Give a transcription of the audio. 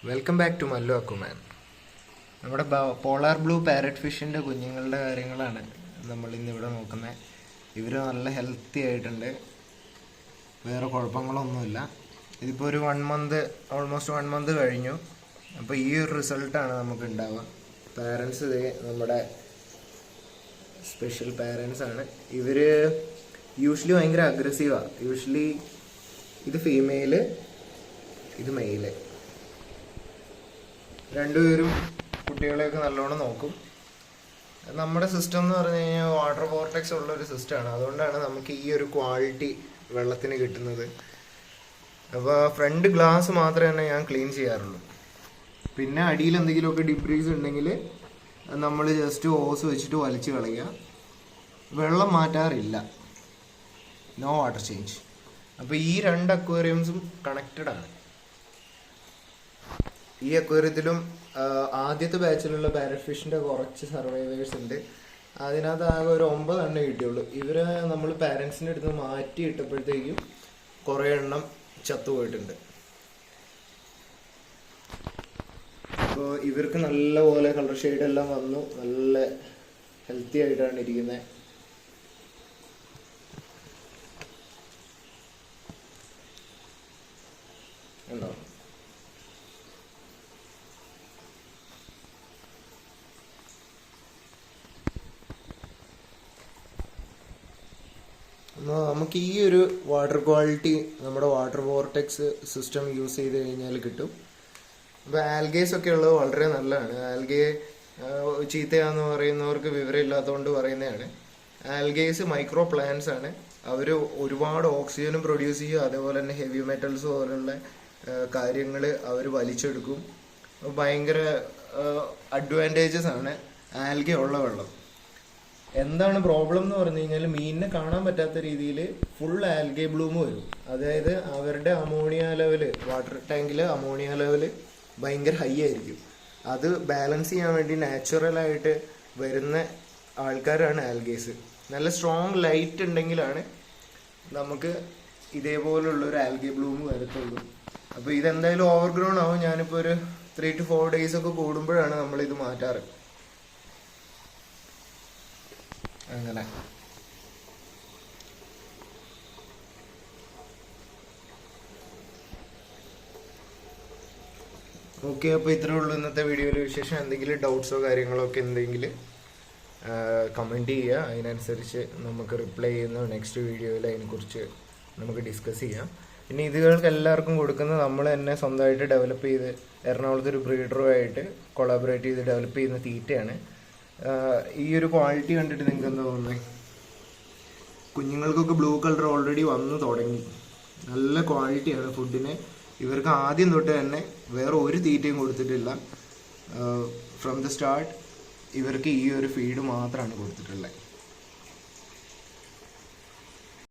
Welcome back to Mallu അക്കുമാൻ. നമ്മുടെ polar blue parrot ഫിഷിൻ്റെ കുഞ്ഞുങ്ങളുടെ കാര്യങ്ങളാണ് നമ്മൾ ഇന്നിവിടെ നോക്കുന്നത്. ഇവർ നല്ല ഹെൽത്തി ആയിട്ടുണ്ട്, വേറെ കുഴപ്പങ്ങളൊന്നുമില്ല. ഇതിപ്പോൾ ഒരു ഓൾമോസ്റ്റ് 1 മന്ത് കഴിഞ്ഞു. അപ്പോൾ ഈ ഒരു റിസൾട്ടാണ് നമുക്ക് ഉണ്ടാവുക. പാരൻസ് ഇതേ നമ്മുടെ സ്പെഷ്യൽ പാരൻസ് ആണ്. ഇവർ യൂഷ്വലി ഭയങ്കര അഗ്രസീവാണ്. യൂഷ്വലി ഇത് ഫീമെയില്, ഇത് മെയില്. രണ്ടുപേരും കുട്ടികളെയൊക്കെ നല്ലോണം നോക്കും. നമ്മുടെ സിസ്റ്റം എന്ന് പറഞ്ഞു കഴിഞ്ഞാൽ വാട്ടർ വോർട്ടെക്സ് ഉള്ളൊരു സിസ്റ്റമാണ്. അതുകൊണ്ടാണ് നമുക്ക് ഈ ഒരു ക്വാളിറ്റി വെള്ളത്തിന് കിട്ടുന്നത്. അപ്പോൾ ഫ്രണ്ട് ഗ്ലാസ് മാത്രമേ തന്നെ ഞാൻ ക്ലീൻ ചെയ്യാറുള്ളൂ. പിന്നെ അടിയിൽ എന്തെങ്കിലുമൊക്കെ ഡിബ്രീസ് ഉണ്ടെങ്കിൽ നമ്മൾ ജസ്റ്റ് ഓസ് വെച്ചിട്ട് വലിച്ചു കളയുക. വെള്ളം മാറ്റാറില്ല, നോ വാട്ടർ ചേഞ്ച്. അപ്പോൾ ഈ 2 അക്വേറിയംസും കണക്റ്റഡ് ആണ്. ഈ അക്വേറിയത്തിലും ആദ്യത്തെ ബാച്ചിലുള്ള പാരറ്റ് ഫിഷിൻ്റെ കുറച്ച് സർവൈവേഴ്സ് ഉണ്ട്. അതിനകത്ത് ആകെ ഒരു 9 എണ്ണം കിട്ടിയുള്ളൂ. ഇവരെ നമ്മൾ പാരൻസിൻ്റെ അടുത്ത് മാറ്റി ഇട്ടപ്പോഴത്തേക്കും കുറേ എണ്ണം ചത്തുപോയിട്ടുണ്ട്. അപ്പോൾ ഇവർക്ക് നല്ല പോലെ കളർ ഷെയ്ഡെല്ലാം വന്നു, നല്ല ഹെൽത്തി ആയിട്ടാണ് ഇരിക്കുന്നത്. ഉണ്ടോ? നമുക്ക് ഈ ഒരു വാട്ടർ ക്വാളിറ്റി നമ്മുടെ വാട്ടർ വോർട്ടെക്സ് സിസ്റ്റം യൂസ് ചെയ്ത് കഴിഞ്ഞാൽ കിട്ടും. അപ്പോൾ ആൽഗേസ് ഒക്കെ ഉള്ളത് വളരെ നല്ലതാണ്. ആൽഗേ ചീത്തയാന്ന് പറയുന്നവർക്ക് വിവരം ഇല്ലാത്തതുകൊണ്ട് പറയുന്നതാണ്. ആൽഗേസ് മൈക്രോ പ്ലാന്റ്സ് ആണ്. അവർ ഒരുപാട് ഓക്സിജനും പ്രൊഡ്യൂസ് ചെയ്യും, അതേപോലെ തന്നെ ഹെവി മെറ്റൽസ് പോലുള്ള കാര്യങ്ങൾ അവർ വലിച്ചെടുക്കും. ഭയങ്കര അഡ്വാൻറ്റേജസ് ആണ് ആൽഗേ ഉള്ള വെള്ളം. എന്താണ് പ്രോബ്ലം എന്ന് പറഞ്ഞു കഴിഞ്ഞാൽ മീനിനെ കാണാൻ പറ്റാത്ത രീതിയിൽ ഫുൾ ആൽഗേ ബ്ലൂം വരും. അതായത് അവരുടെ അമോണിയ ലെവല്, വാട്ടർ ടാങ്കിലെ അമോണിയ ലെവല് ഭയങ്കര ഹൈ ആയിരിക്കും. അത് ബാലൻസ് ചെയ്യാൻ വേണ്ടി നാച്ചുറലായിട്ട് വരുന്ന ആൾക്കാരാണ് ആൽഗേസ്. നല്ല സ്ട്രോങ് ലൈറ്റ് ഉണ്ടെങ്കിലാണ് നമുക്ക് ഇതേപോലുള്ളൊരു ആൽഗേ ബ്ലൂം വരത്തുള്ളൂ. അപ്പോൾ ഇതെന്തായാലും ഓവർഗ്രോൺ ആവും. ഞാനിപ്പോൾ ഒരു 3 to 4 days ഒക്കെ കൂടുമ്പോഴാണ് നമ്മളിത് മാറ്റാറ്. അങ്ങനെ ഓക്കെ. അപ്പോൾ ഇത്രേ ഉള്ളൂ ഇന്നത്തെ വീഡിയോയിൽ വിശേഷം. എന്തെങ്കിലും ഡൗട്ട്സോ കാര്യങ്ങളോ ഒക്കെ ഉണ്ടെങ്കിൽ കമൻറ്റ് ചെയ്യുക. അതിനനുസരിച്ച് നമുക്ക് റിപ്ലൈ ചെയ്യുന്ന നെക്സ്റ്റ് വീഡിയോയിൽ അതിനെക്കുറിച്ച് നമുക്ക് ഡിസ്കസ് ചെയ്യാം. പിന്നെ ഇതുകൾക്ക് എല്ലാവർക്കും കൊടുക്കുന്നത് നമ്മൾ തന്നെ സ്വന്തമായിട്ട് ഡെവലപ്പ് ചെയ്ത് എറണാകുളത്ത് ഒരു ബ്രീഡറുമായിട്ട് കൊളാബറേറ്റ് ചെയ്ത് ഡെവലപ്പ് ചെയ്യുന്ന തീറ്റയാണ്. ഈ ഒരു ക്വാളിറ്റി കണ്ടിട്ട് നിങ്ങൾക്ക് എന്താ തോന്നുന്നത്? കുഞ്ഞുങ്ങൾക്കൊക്കെ ബ്ലൂ കളർ ഓൾറെഡി വന്നു തുടങ്ങി. നല്ല ക്വാളിറ്റിയാണ് ഫുഡിന്. ഇവർക്ക് ആദ്യം തൊട്ട് തന്നെ വേറെ ഒരു തീറ്റയും കൊടുത്തിട്ടില്ല. ഫ്രം ദ സ്റ്റാർട്ട് ഇവർക്ക് ഈ ഒരു ഫീഡ് മാത്രമാണ് കൊടുത്തിട്ടുള്ളത്.